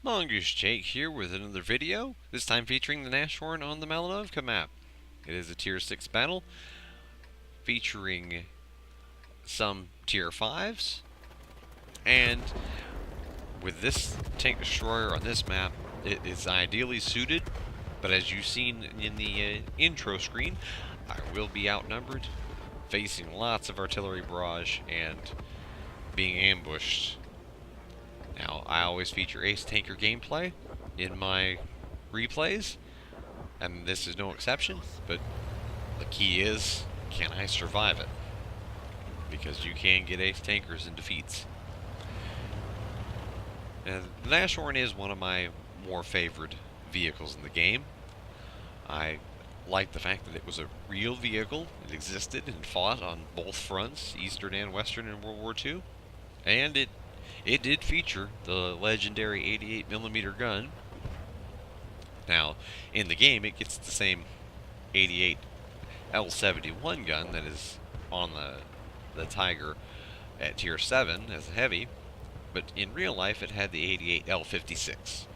Mongoose Jake here with another video, this time featuring the Nashorn on the Malinovka map. It is a Tier 6 battle, featuring some Tier 5s, and with this tank destroyer on this map, it is ideally suited, but as you've seen in the intro screen, I will be outnumbered, facing lots of artillery barrage and being ambushed. Now, I always feature ace tanker gameplay in my replays, and this is no exception, but the key is, can I survive it? Because you can get ace tankers in defeats. And the Nashorn is one of my more favored vehicles in the game. I like the fact that it was a real vehicle. It existed and fought on both fronts, Eastern and Western in World War II, and it did feature the legendary 88mm gun. Now, in the game, it gets the same 88 L71 gun that is on the Tiger at Tier 7 as a heavy, but in real life, it had the 88 L56,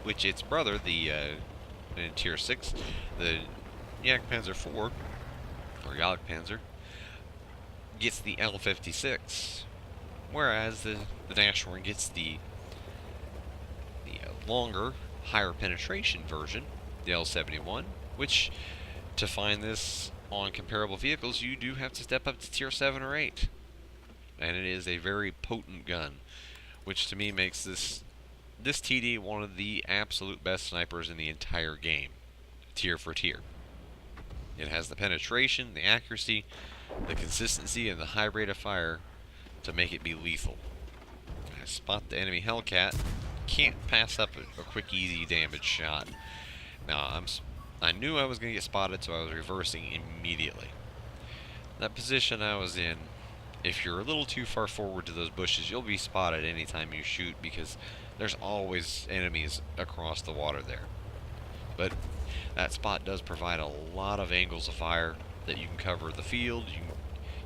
which its brother, in Tier 6, the Jagdpanzer IV, or Jagdpanzer, gets the L56. Whereas the Nashorn gets the longer, higher penetration version, the L71, which, to find this on comparable vehicles, you do have to step up to Tier 7 or 8. And it is a very potent gun, which to me makes this TD one of the absolute best snipers in the entire game, tier for tier. It has the penetration, the accuracy, the consistency, and the high rate of fire to make it be lethal. I spot the enemy Hellcat. Can't pass up a quick, easy damage shot. Now, I knew I was going to get spotted, so I was reversing immediately. That position I was in, if you're a little too far forward to those bushes, you'll be spotted anytime you shoot, because there's always enemies across the water there. But that spot does provide a lot of angles of fire that you can cover the field.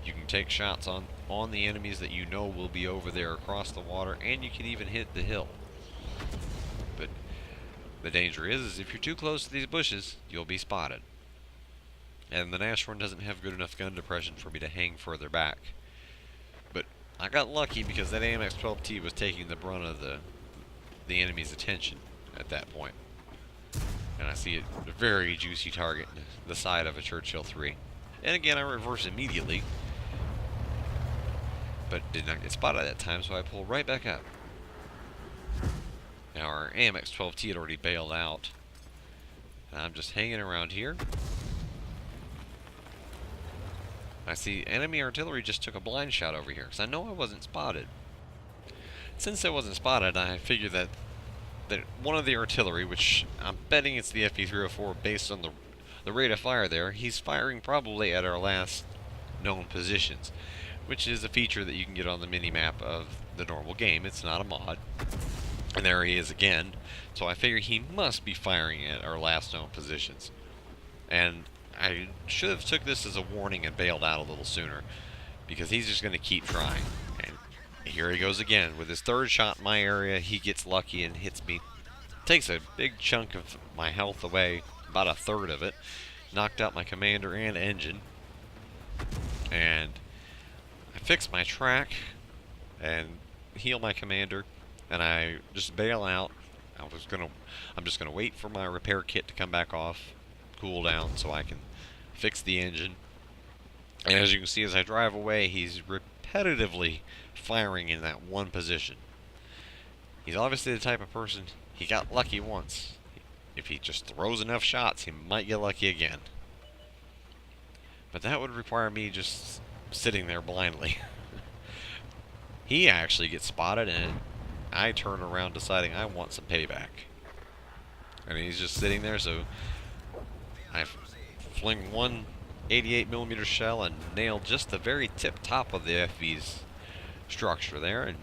You can take shots on the enemies that you know will be over there across the water, and you can even hit the hill. But the danger is if you're too close to these bushes, you'll be spotted. And the Nashorn doesn't have good enough gun depression for me to hang further back. But I got lucky because that AMX-12T was taking the brunt of the enemy's attention at that point. And I see a very juicy target, the side of a Churchill 3. And again, I reverse immediately, but did not get spotted at that time, so I pull right back up. Now our AMX-12T had already bailed out, and I'm just hanging around here. I see enemy artillery just took a blind shot over here, because I know I wasn't spotted. Since I wasn't spotted, I figured that one of the artillery, which I'm betting it's the FE304 based on the rate of fire there, he's firing probably at our last known positions, which is a feature that you can get on the mini-map of the normal game. It's not a mod. And there he is again. So I figure he must be firing at our last known positions. And I should have took this as a warning and bailed out a little sooner, because he's just going to keep trying. And here he goes again. With his third shot in my area, he gets lucky and hits me. Takes a big chunk of my health away, about a third of it. Knocked out my commander and engine. And I fix my track and heal my commander, and I just bail out. I'm just gonna wait for my repair kit to come back off, cool down, so I can fix the engine. And as you can see, as I drive away, he's repetitively firing in that one position. He's obviously the type of person, he got lucky once. If he just throws enough shots, he might get lucky again. But that would require me just sitting there blindly. He actually gets spotted, and I turn around deciding I want some payback. And he's just sitting there, so I fling one 88mm shell and nail just the very tip top of the FV's structure there, and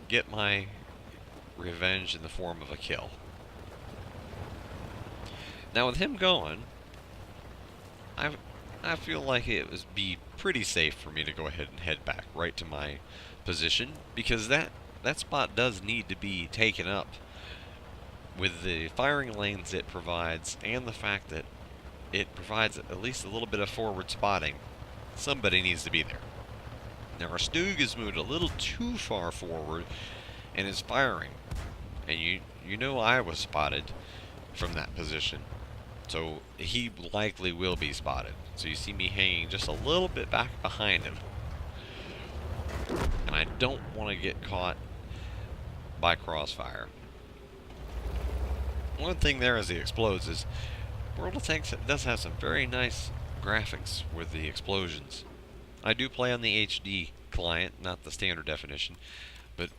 get my revenge in the form of a kill. Now with him going, I feel like it would be pretty safe for me to go ahead and head back right to my position, because that that spot does need to be taken up with the firing lanes it provides and the fact that it provides at least a little bit of forward spotting. Somebody needs to be there. Now our Stug has moved a little too far forward and is firing. And you know I was spotted from that position. So he likely will be spotted. So you see me hanging just a little bit back behind him. And I don't want to get caught by crossfire. One thing there as he explodes is World of Tanks does have some very nice graphics with the explosions. I do play on the HD client, not the standard definition, but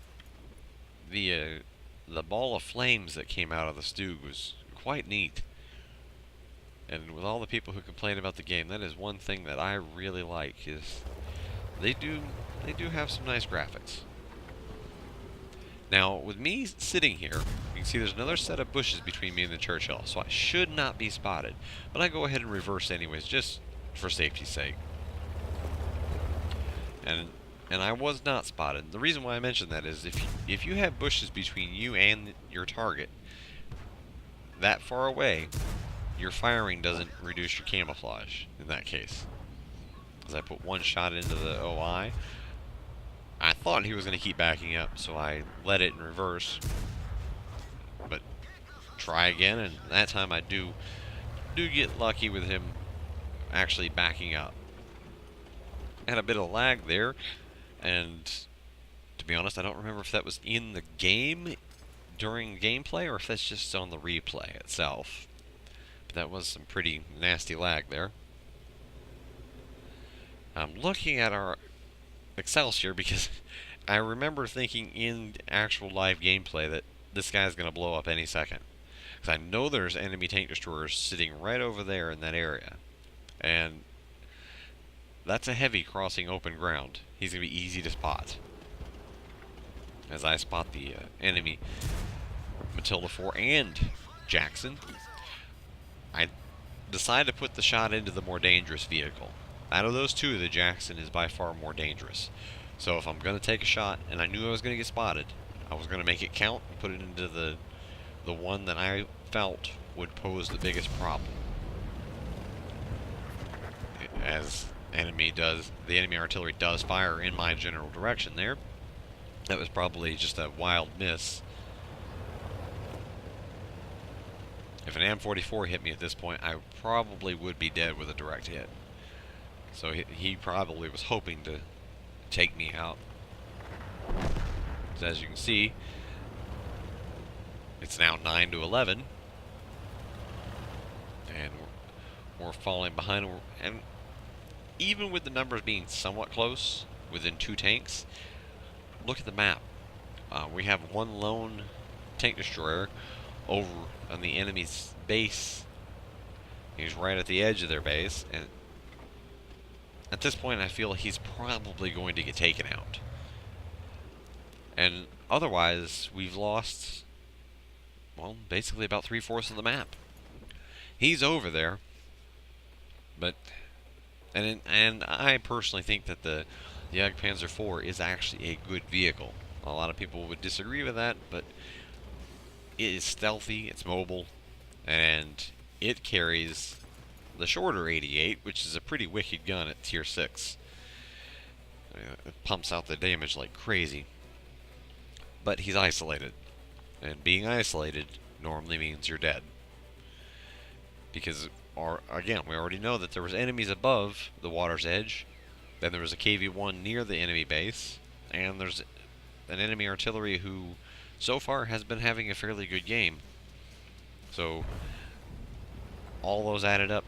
the ball of flames that came out of the Stug was quite neat. And with all the people who complain about the game, that is one thing that I really like, is they do have some nice graphics. Now, with me sitting here, you can see there's another set of bushes between me and the Churchill, so I should not be spotted. But I go ahead and reverse anyways, just for safety's sake. And I was not spotted. The reason why I mention that is if you have bushes between you and your target that far away, your firing doesn't reduce your camouflage in that case. As I put one shot into the OI, I thought he was going to keep backing up, so I let it in reverse. But try again, and that time I do get lucky with him actually backing up. Had a bit of lag there, and to be honest, I don't remember if that was in the game during gameplay or if that's just on the replay itself. But that was some pretty nasty lag there. I'm looking at our Excelsior because I remember thinking in actual live gameplay that this guy's going to blow up any second. Because I know there's enemy tank destroyers sitting right over there in that area. And that's a heavy crossing open ground. He's going to be easy to spot. As I spot the enemy Matilda 4 and Jackson, I decide to put the shot into the more dangerous vehicle. Out of those two, the Jackson is by far more dangerous. So if I'm going to take a shot, and I knew I was going to get spotted, I was going to make it count and put it into the one that I felt would pose the biggest problem. As the enemy artillery does fire in my general direction there. That was probably just a wild miss. If an M44 hit me at this point, I probably would be dead with a direct hit. So he probably was hoping to take me out. So as you can see, it's now 9-11, and we're falling behind. And even with the numbers being somewhat close, within 2 tanks, look at the map. We have one lone tank destroyer over on the enemy's base. He's right at the edge of their base, and at this point I feel he's probably going to get taken out. And otherwise, we've lost, well, basically about 3/4 of the map. He's over there, but and I personally think that the Jagdpanzer IV is actually a good vehicle. A lot of people would disagree with that, but it is stealthy, it's mobile, and it carries the shorter 88, which is a pretty wicked gun at tier 6. It pumps out the damage like crazy. But he's isolated, and being isolated normally means you're dead. Because, again, we already know that there was enemies above the water's edge, then there was a KV-1 near the enemy base, and there's an enemy artillery who so far has been having a fairly good game. So all those added up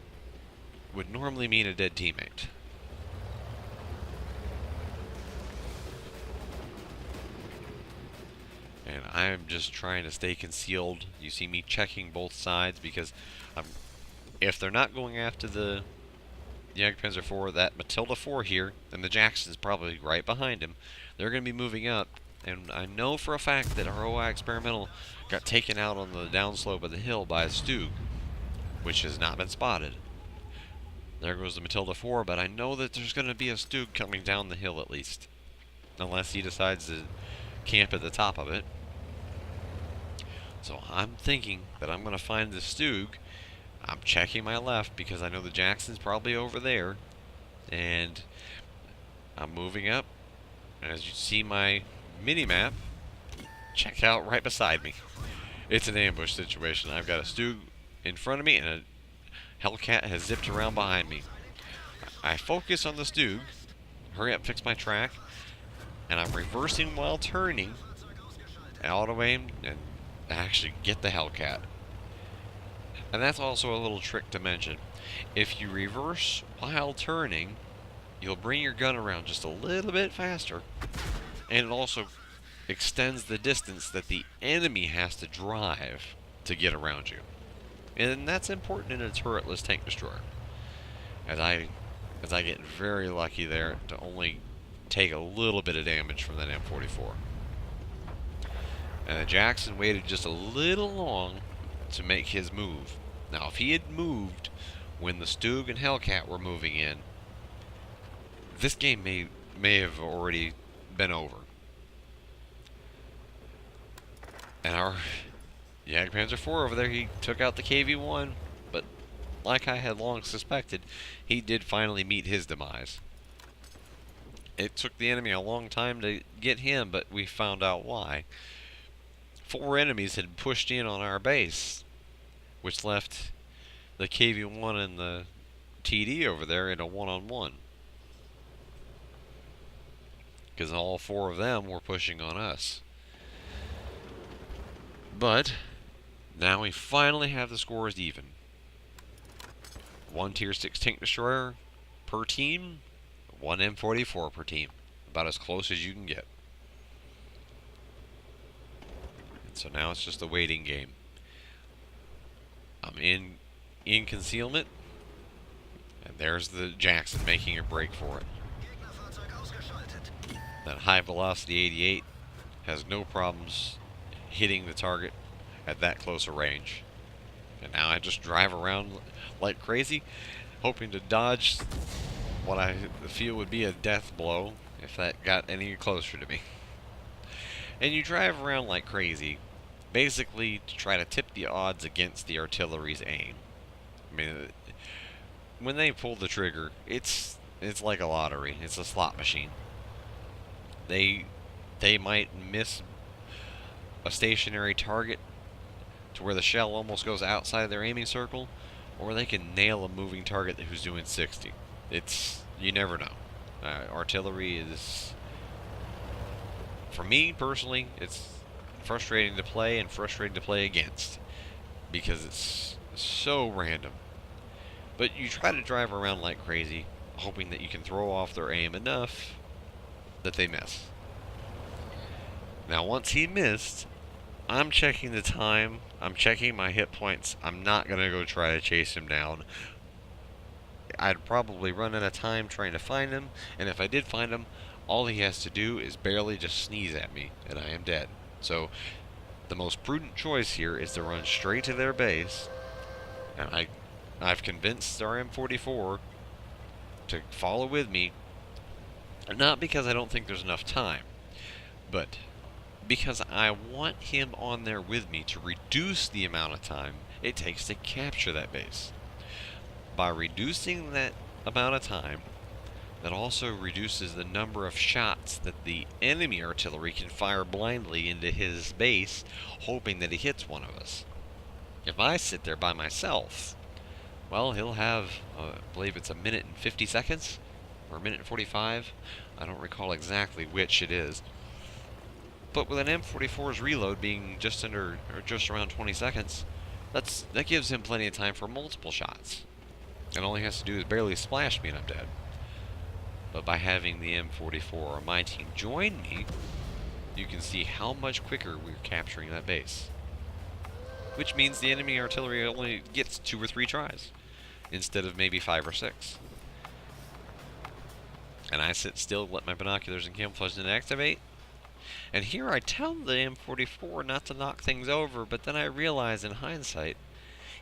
would normally mean a dead teammate. And I'm just trying to stay concealed. You see me checking both sides because if they're not going after the Jagdpanzer IV, that Matilda 4 here, and the Jackson's probably right behind him, they're going to be moving up. And I know for a fact that our OI Experimental got taken out on the downslope of the hill by a Stug, which has not been spotted. There goes the Matilda 4, but I know that there's going to be a Stug coming down the hill at least. Unless he decides to camp at the top of it. So I'm thinking that I'm going to find the Stug. I'm checking my left because I know the Jackson's probably over there. And I'm moving up. And as you see my mini-map, check out right beside me. It's an ambush situation. I've got a Stug in front of me and a Hellcat has zipped around behind me. I focus on the Stug, hurry up, fix my track, and I'm reversing while turning, auto aim, and actually get the Hellcat. And that's also a little trick to mention. If you reverse while turning, you'll bring your gun around just a little bit faster, and it also extends the distance that the enemy has to drive to get around you. And that's important in a turretless tank destroyer. As I get very lucky there to only take a little bit of damage from that M44. And the Jackson waited just a little long to make his move. Now, if he had moved when the Stug and Hellcat were moving in, this game may have already been over. And our Jagdpanzer IV over there, he took out the KV-1, but like I had long suspected, he did finally meet his demise. It took the enemy a long time to get him, but we found out why. 4 enemies had pushed in on our base, which left the KV-1 and the TD over there in a one-on-one. Because all 4 of them were pushing on us. But now we finally have the scores even. 1 tier 6 tank destroyer per team, 1 M44 per team. About as close as you can get. And so now it's just a waiting game. I'm in concealment, and there's the Jackson making a break for it. That high velocity 88 has no problems hitting the target at that close a range. And now I just drive around like crazy, hoping to dodge what I feel would be a death blow if that got any closer to me. And you drive around like crazy, basically to try to tip the odds against the artillery's aim. I mean, when they pull the trigger, it's like a lottery. It's a slot machine. They might miss a stationary target to where the shell almost goes outside their aiming circle, or they can nail a moving target who's doing 60. You never know. Artillery is, for me personally, it's frustrating to play and frustrating to play against because it's so random. But you try to drive around like crazy, hoping that you can throw off their aim enough that they miss. Now, once he missed, I'm checking the time, I'm checking my hit points. I'm not going to go try to chase him down. I'd probably run out of time trying to find him, and if I did find him, all he has to do is barely just sneeze at me, and I am dead. So, the most prudent choice here is to run straight to their base, and I've convinced our M44 to follow with me, not because I don't think there's enough time, but because I want him on there with me to reduce the amount of time it takes to capture that base. By reducing that amount of time, that also reduces the number of shots that the enemy artillery can fire blindly into his base, hoping that he hits one of us. If I sit there by myself, well, he'll have, I believe it's 1 minute and 50 seconds, or 1 minute and 45. I don't recall exactly which it is. But with an M44's reload being just under, or just around 20 seconds, that gives him plenty of time for multiple shots. And all he has to do is barely splash me and I'm dead. But by having the M44 or my team join me, you can see how much quicker we're capturing that base. Which means the enemy artillery only gets 2 or 3 tries, instead of maybe 5 or 6. And I sit still, let my binoculars and camouflage activate. And here I tell the M44 not to knock things over, but then I realize in hindsight,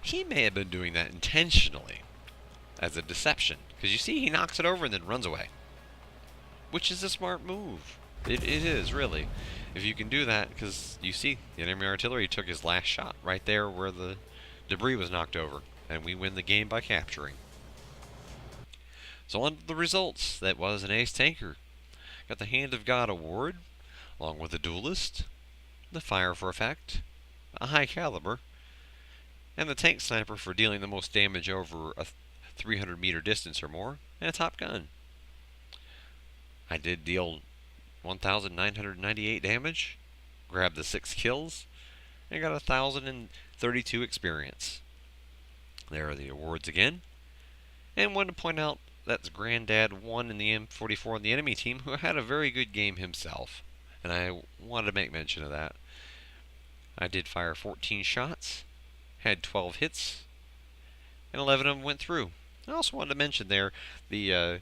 he may have been doing that intentionally, as a deception. Because you see, he knocks it over and then runs away. Which is a smart move. It is, really. if you can do that, because you see, the enemy artillery took his last shot right there where the debris was knocked over, and we win the game by capturing. So on to the results. That was an ace tanker. Got the Hand of God award, along with the Duelist, the Fire for Effect, a high caliber, and the Tank Sniper for dealing the most damage over a 300-meter distance or more, and a Top Gun. I did deal 1,998 damage, grabbed the 6 kills, and got 1,032 experience. There are the awards again. And wanted to point out that's Granddad 1 in the M44 on the enemy team, who had a very good game himself. And I wanted to make mention of that. I did fire 14 shots, had 12 hits, and 11 of them went through. I also wanted to mention there the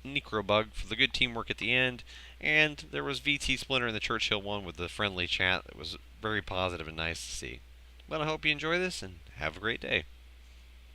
Necro Bug for the good teamwork at the end, and there was VT Splinter in the Churchill one with the friendly chat. It was very positive and nice to see. Well, I hope you enjoy this, and have a great day.